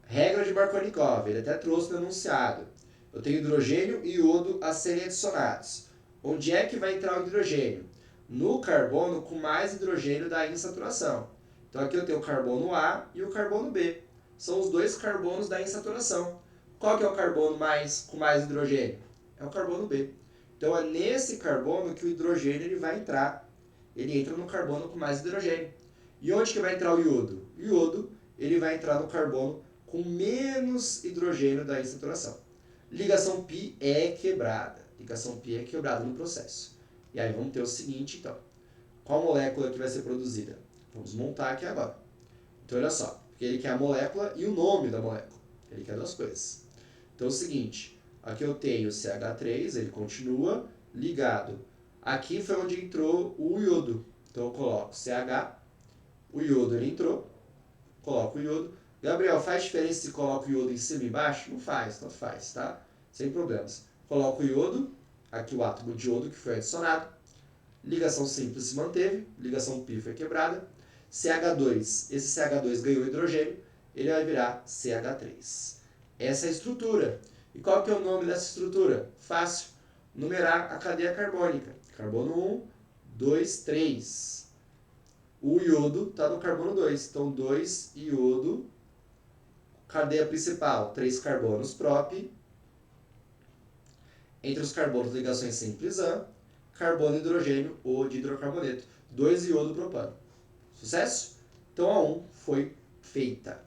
regra de Markovnikov, ele até trouxe no enunciado. Eu tenho hidrogênio e iodo a serem adicionados. Onde é que vai entrar o hidrogênio? No carbono com mais hidrogênio da insaturação. Então aqui eu tenho o carbono A e o carbono B. São os dois carbonos da insaturação. Qual que é o carbono com mais hidrogênio? É o carbono B. Então é nesse carbono que o hidrogênio ele vai entrar. Ele entra no carbono com mais hidrogênio. E onde que vai entrar o iodo? O iodo ele vai entrar no carbono com menos hidrogênio da insaturação. Ligação π é quebrada. Ligação π é quebrada no processo. E aí vamos ter o seguinte, então. Qual molécula que vai ser produzida? Vamos montar aqui agora. Então olha só, porque ele quer a molécula e o nome da molécula. Ele quer duas coisas. Então é o seguinte, aqui eu tenho CH3, ele continua ligado. Aqui foi onde entrou o iodo. Então eu coloco CH, o iodo ele entrou, coloco o iodo. Gabriel, faz diferença se coloco o iodo em cima e embaixo? Não faz, tanto faz, tá? Sem problemas. Coloco o iodo, aqui o átomo de iodo que foi adicionado. Ligação simples se manteve, ligação π foi quebrada. CH2, esse CH2 ganhou hidrogênio, ele vai virar CH3. Essa é a estrutura. E qual que é o nome dessa estrutura? Fácil. Numerar a cadeia carbônica. Carbono 1, 2, 3. O iodo está no carbono 2. Então, 2 iodo. Cadeia principal, 3 carbonos prop. Entre os carbonos, ligações simples AN. Carbono e hidrogênio, O de hidrocarboneto. 2 iodo propano. Sucesso? Então, a 1 foi feita.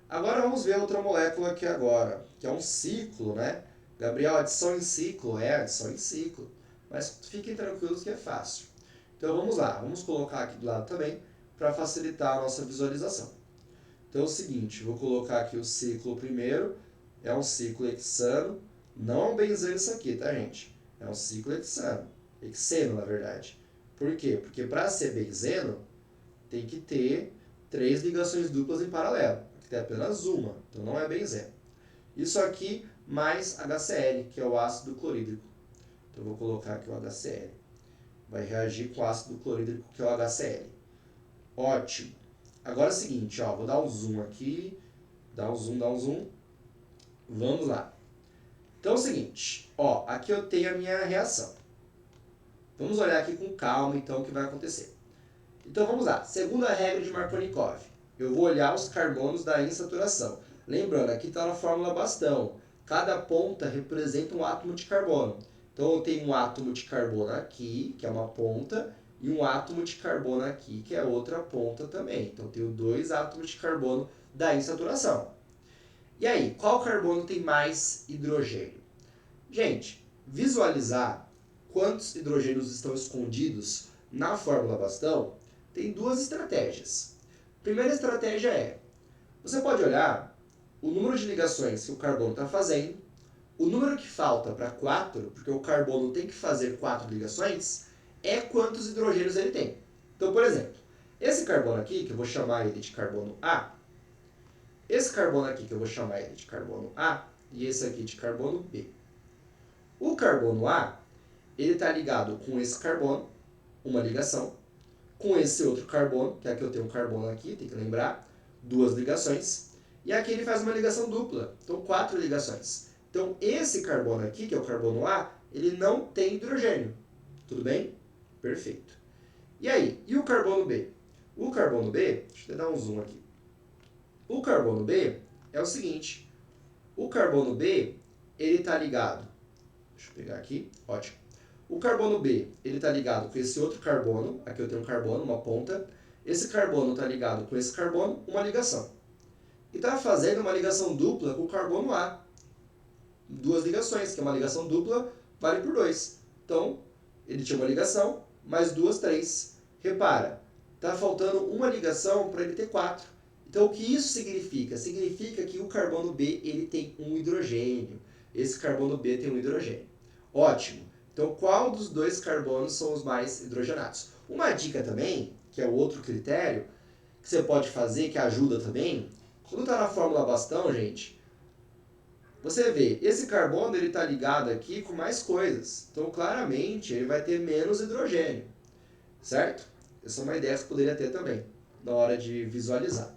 Agora vamos ver outra molécula aqui agora, que é um ciclo, né? Gabriel, adição em ciclo. É, adição em ciclo. Mas fiquem tranquilos que é fácil. Então vamos lá, vamos colocar aqui do lado também, para facilitar a nossa visualização. Então é o seguinte, vou colocar aqui o ciclo primeiro, é um ciclo hexano, não é um benzeno isso aqui, tá gente? É um ciclo hexano, hexeno na verdade. Por quê? Porque para ser benzeno, tem que ter 3 ligações duplas em paralelo. Aqui tem apenas uma, então não é benzeno. Isso aqui mais HCl, que é o ácido clorídrico. Então eu vou colocar aqui o HCl. Vai reagir com o ácido clorídrico, que é o HCl. Ótimo. Agora é o seguinte, ó, vou dar um zoom aqui. Dá um zoom. Vamos lá. Então é o seguinte, ó, aqui eu tenho a minha reação. Vamos olhar aqui com calma, então, o que vai acontecer. Então vamos lá, segunda regra de Markovnikov. Eu vou olhar os carbonos da insaturação. Lembrando, aqui está na fórmula bastão. Cada ponta representa um átomo de carbono. Então eu tenho um átomo de carbono aqui, que é uma ponta, e um átomo de carbono aqui, que é outra ponta também. Então eu tenho 2 átomos de carbono da insaturação. E aí, qual carbono tem mais hidrogênio? Gente, visualizar quantos hidrogênios estão escondidos na fórmula bastão tem 2 estratégias. A primeira estratégia é, você pode olhar o número de ligações que o carbono está fazendo, o número que falta para 4, porque o carbono tem que fazer 4 ligações, é quantos hidrogênios ele tem. Então, por exemplo, esse carbono aqui, que eu vou chamar ele de carbono A, esse carbono aqui, que eu vou chamar ele de carbono A, e esse aqui de carbono B. O carbono A, ele está ligado com esse carbono, uma ligação, com esse outro carbono, que aqui eu tenho um carbono aqui, tem que lembrar, 2 ligações, e aqui ele faz uma ligação dupla, então 4 ligações. Então esse carbono aqui, que é o carbono A, ele não tem hidrogênio. Tudo bem? Perfeito. E aí, e o carbono B? O carbono B, deixa eu dar um zoom aqui. O carbono B é o seguinte, o carbono B, ele está ligado, deixa eu pegar aqui, ótimo. O carbono B, ele está ligado com esse outro carbono, aqui eu tenho um carbono, uma ponta, esse carbono está ligado com esse carbono, uma ligação. E está fazendo uma ligação dupla com o carbono A. 2 ligações, que é uma ligação dupla, vale por 2. Então, ele tinha uma ligação, mais 2, 3. Repara, está faltando uma ligação para ele ter 4. Então, o que isso significa? Significa que o carbono B ele tem um hidrogênio. Esse carbono B tem um hidrogênio. Ótimo. Então, qual dos 2 carbonos são os mais hidrogenados? Uma dica também, que é o outro critério, que você pode fazer, que ajuda também, quando está na fórmula bastão, gente, você vê, esse carbono ele está ligado aqui com mais coisas. Então, claramente, ele vai ter menos hidrogênio, certo? Essa é uma ideia que você poderia ter também, na hora de visualizar.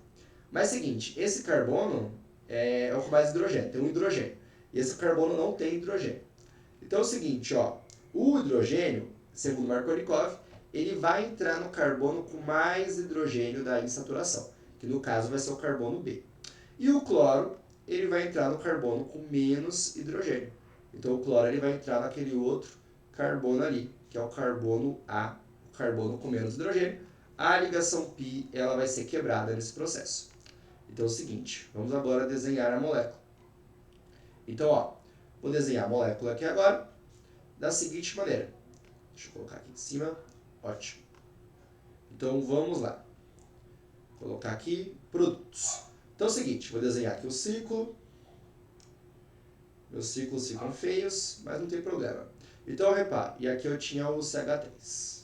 Mas é o seguinte, esse carbono é o que mais hidrogênio, tem um hidrogênio. E esse carbono não tem hidrogênio. Então é o seguinte, ó, o hidrogênio, segundo Markovnikov, ele vai entrar no carbono com mais hidrogênio da insaturação, que no caso vai ser o carbono B. E o cloro, ele vai entrar no carbono com menos hidrogênio. Então o cloro ele vai entrar naquele outro carbono ali, que é o carbono A, o carbono com menos hidrogênio. A ligação π ela vai ser quebrada nesse processo. Então é o seguinte, vamos agora desenhar a molécula. Então, ó, vou desenhar a molécula aqui agora da seguinte maneira. Deixa eu colocar aqui em cima. Ótimo. Então vamos lá. Vou colocar aqui produtos. Então é o seguinte, vou desenhar aqui o ciclo. Meus ciclos ficam feios, mas não tem problema. Então repare, e aqui eu tinha o CH3.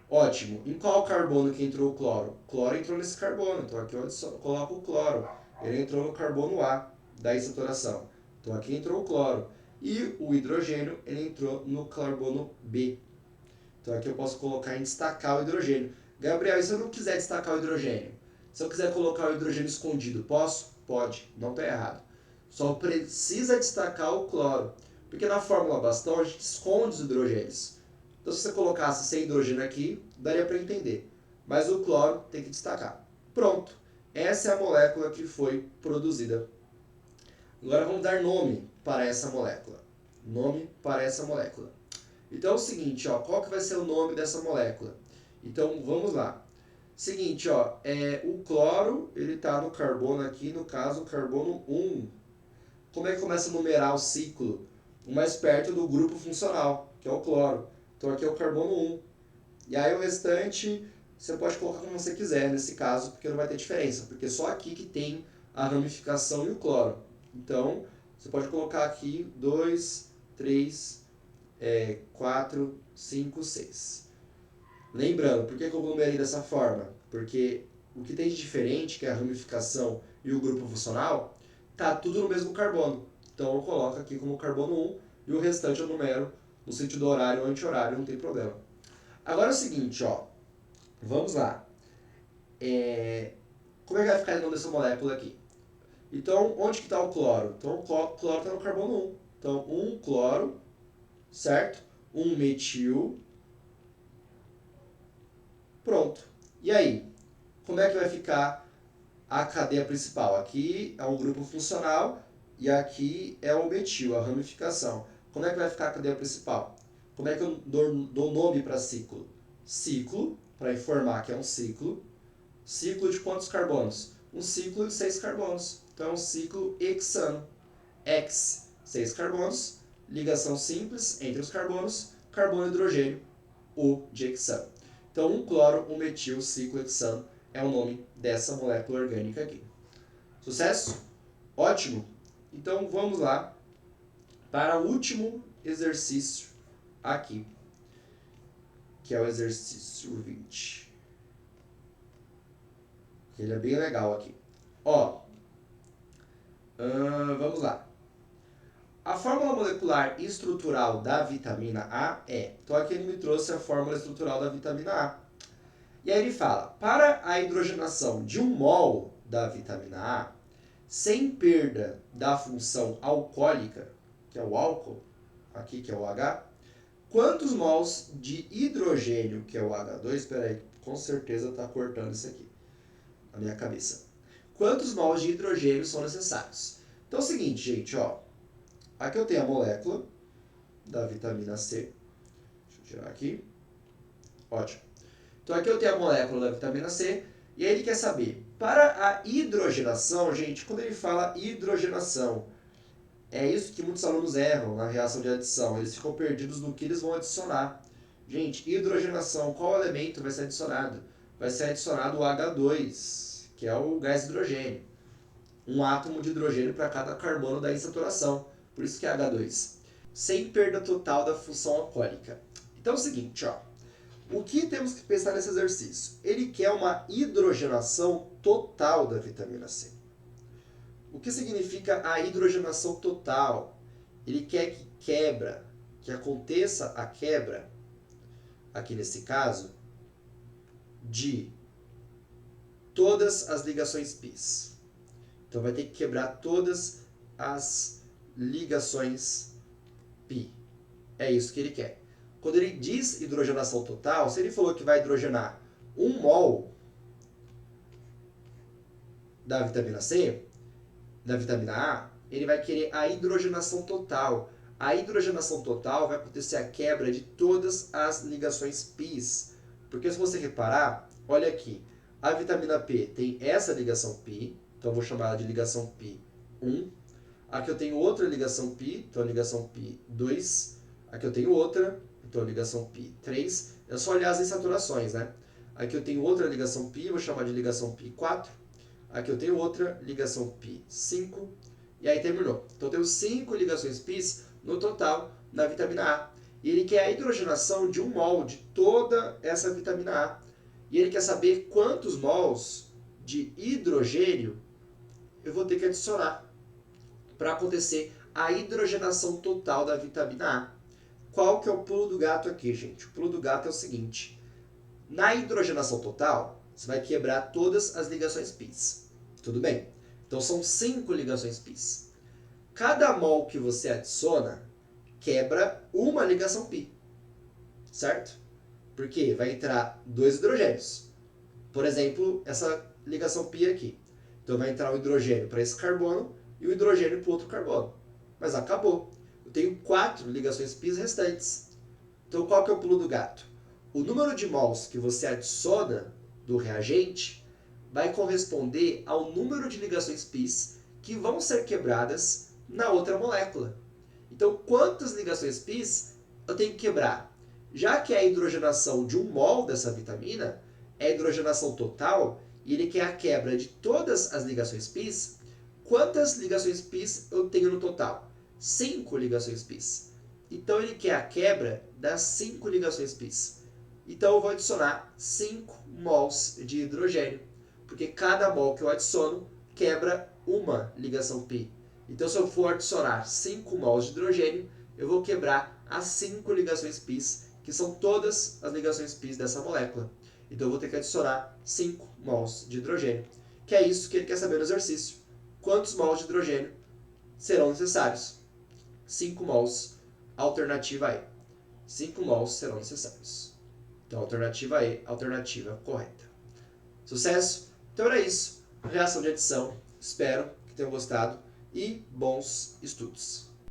Ótimo. Em qual carbono que entrou o cloro? O cloro entrou nesse carbono, então aqui eu coloco o cloro. Ele entrou no carbono A da insaturação. Então aqui entrou o cloro. E o hidrogênio, ele entrou no carbono B. Então aqui eu posso colocar em destacar o hidrogênio. Gabriel, e se eu não quiser destacar o hidrogênio? Se eu quiser colocar o hidrogênio escondido, posso? Pode, não está errado. Só precisa destacar o cloro. Porque na fórmula bastão a gente esconde os hidrogênios. Então se você colocasse sem hidrogênio aqui, daria para entender. Mas o cloro tem que destacar. Pronto. Essa é a molécula que foi produzida. Agora vamos dar nome para essa molécula. Nome para essa molécula. Então é o seguinte, ó, qual que vai ser o nome dessa molécula? Então vamos lá. Seguinte, ó, o cloro, ele está no carbono aqui, no caso, o carbono 1. Como é que começa a numerar o ciclo? O mais perto do grupo funcional, que é o cloro. Então aqui é o carbono 1. E aí o restante você pode colocar como você quiser nesse caso, porque não vai ter diferença, porque só aqui que tem a ramificação e o cloro. Então você pode colocar aqui 2, 3, 4, 5, 6. Lembrando, por que eu numerei dessa forma? Porque o que tem de diferente, que é a ramificação e o grupo funcional, tá tudo no mesmo carbono. Então eu coloco aqui como carbono 1 e o restante eu numero no sentido horário ou anti-horário, não tem problema. Agora é o seguinte, ó, vamos lá. Como é que vai ficar o nome dessa molécula aqui? Então, onde que está o cloro? Então, o cloro está no carbono 1. Então, 1 cloro, certo? 1 metil. Pronto. E aí? Como é que vai ficar a cadeia principal? Aqui é um grupo funcional e aqui é o metil, a ramificação. Como é que vai ficar a cadeia principal? Como é que eu dou nome para ciclo? Ciclo, para informar que é um ciclo. Ciclo de quantos carbonos? Um ciclo de 6 carbonos. Então é um ciclo hexano. Hex, 6 carbonos. Ligação simples entre os carbonos. Carbono e hidrogênio, O de hexano. Então, um cloro, um metil, ciclo hexano é o nome dessa molécula orgânica aqui. Sucesso? Ótimo! Então, vamos lá para o último exercício aqui, que é o exercício 20. Ele é bem legal aqui. Ó, vamos lá. A fórmula molecular e estrutural da vitamina A é... Então aqui ele me trouxe a fórmula estrutural da vitamina A. E aí ele fala, para a hidrogenação de 1 mol da vitamina A, sem perda da função alcoólica, que é o álcool, aqui que é o H, quantos mols de hidrogênio, que é o H2, espera aí, com certeza está cortando isso aqui na minha cabeça. Quantos mols de hidrogênio são necessários? Então é o seguinte, gente, ó. Aqui eu tenho a molécula da vitamina C. Deixa eu tirar aqui. Ótimo. Então aqui eu tenho a molécula da vitamina C. E aí ele quer saber, para a hidrogenação, gente, quando ele fala hidrogenação, é isso que muitos alunos erram na reação de adição. Eles ficam perdidos no que eles vão adicionar. Gente, hidrogenação, qual elemento vai ser adicionado? Vai ser adicionado o H2, que é o gás hidrogênio. Um átomo de hidrogênio para cada carbono da insaturação. Por isso que é H2. Sem perda total da função alcoólica. Então é o seguinte, ó. O que temos que pensar nesse exercício? Ele quer uma hidrogenação total da vitamina C. O que significa a hidrogenação total? Ele quer que que aconteça a quebra, aqui nesse caso, de todas as ligações πs. Então vai ter que quebrar todas as ligações π. É isso que ele quer. Quando ele diz hidrogenação total, se ele falou que vai hidrogenar 1 mol da vitamina C, da vitamina A, ele vai querer a hidrogenação total. A hidrogenação total vai acontecer a quebra de todas as ligações πs. Porque se você reparar, olha aqui, a vitamina P tem essa ligação π, então eu vou chamar ela de ligação π1. Aqui eu tenho outra ligação π, então ligação π2. Aqui eu tenho outra, então ligação π3. É só olhar as insaturações, né? Aqui eu tenho outra ligação π, vou chamar de ligação π4. Aqui eu tenho outra ligação π5. E aí terminou. Então eu tenho 5 ligações πs no total na vitamina A. E ele quer a hidrogenação de 1 mol de toda essa vitamina A. E ele quer saber quantos mols de hidrogênio eu vou ter que adicionar para acontecer a hidrogenação total da vitamina A. Qual que é o pulo do gato aqui, gente? O pulo do gato é o seguinte. Na hidrogenação total, você vai quebrar todas as ligações πs. Tudo bem? Então são 5 ligações πs. Cada mol que você adiciona quebra uma ligação π. Certo? Porque vai entrar 2 hidrogênios. Por exemplo, essa ligação π aqui. Então vai entrar um hidrogênio para esse carbono e o hidrogênio para o outro carbono. Mas acabou. Eu tenho 4 ligações πs restantes. Então qual que é o pulo do gato? O número de mols que você adiciona do reagente vai corresponder ao número de ligações πs que vão ser quebradas na outra molécula. Então quantas ligações πs eu tenho que quebrar? Já que é a hidrogenação de 1 mol dessa vitamina, é a hidrogenação total, e ele quer a quebra de todas as ligações πs, quantas ligações πs eu tenho no total? 5 ligações πs. Então ele quer a quebra das 5 ligações πs. Então eu vou adicionar 5 mols de hidrogênio, porque cada mol que eu adiciono quebra uma ligação π. Então se eu for adicionar 5 mols de hidrogênio, eu vou quebrar as 5 ligações πs, que são todas as ligações πs dessa molécula. Então eu vou ter que adicionar 5 mols de hidrogênio, que é isso que ele quer saber no exercício. Quantos mols de hidrogênio serão necessários? 5 mols, alternativa E. 5 mols serão necessários. Então, alternativa E, alternativa correta. Sucesso? Então era isso. Reação de adição. Espero que tenham gostado e bons estudos.